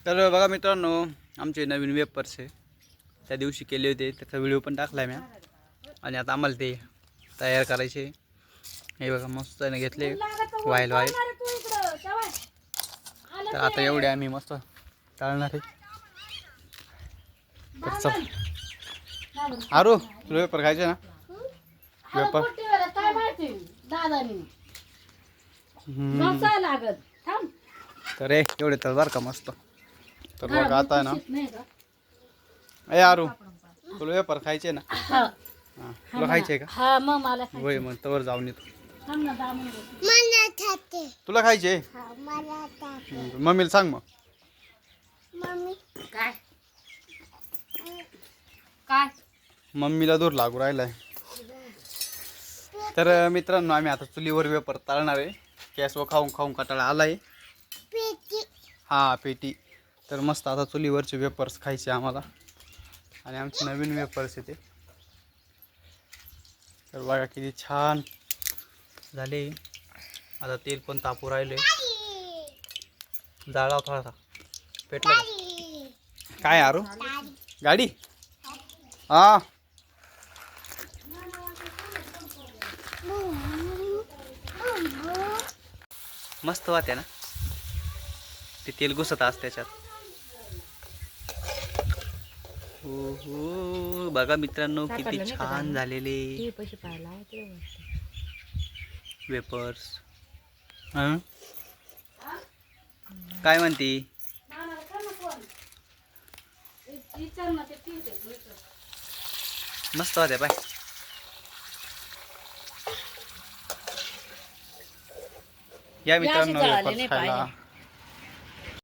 तर बघा मित्रांनो, आमचे नवीन वेपर्स आहे, त्या दिवशी केले होते, त्याचा व्हिडिओ पण टाकला आहे मी. आणि आता आम्हाला ते तयार करायचे. हे बघा मस्त त्याने घेतले वाईल. तर आता एवढे आम्ही मस्त तळणार आहे. आरू तुला वेपर खायचे ना? वेपर तर एवढे तर बरं का मस्त. तर बघा आता आहे ना, ए आरू तुला वेपर खायचे ना? हां तुला खायचे का? हा मग मला होय मग तवर जाऊन येतो. मला खाते. तुला खायचे? मला खाते. मम्मीला सांग मग. मम्मी काय काय मम्मीला दूर लागू राहिलाय. तर मित्रांनो, आम्ही आता चुलीवर वेपर तळणार आहे. गॅसवर खाऊन खाऊन कंटाळा आलाय. हा पेटी. तर मस्त आता चुलीवरचे वेपर्स खायचे आम्हाला. आणि आमचे नवीन वेपर्स येते. तर बघा किती छान झाले. आता तेल पण तापू राहिले. जाळा थोडासा पेटला का? काय आरू गाडी? हा मस्त वाटते ना, ते तेल घुसत असते त्याच्यात. हो हो बघा मित्रांनो, किती छान झालेले वेपर्स. काय म्हणती? मस्त होते बाय. या मित्रांनो वेपर्स खायला.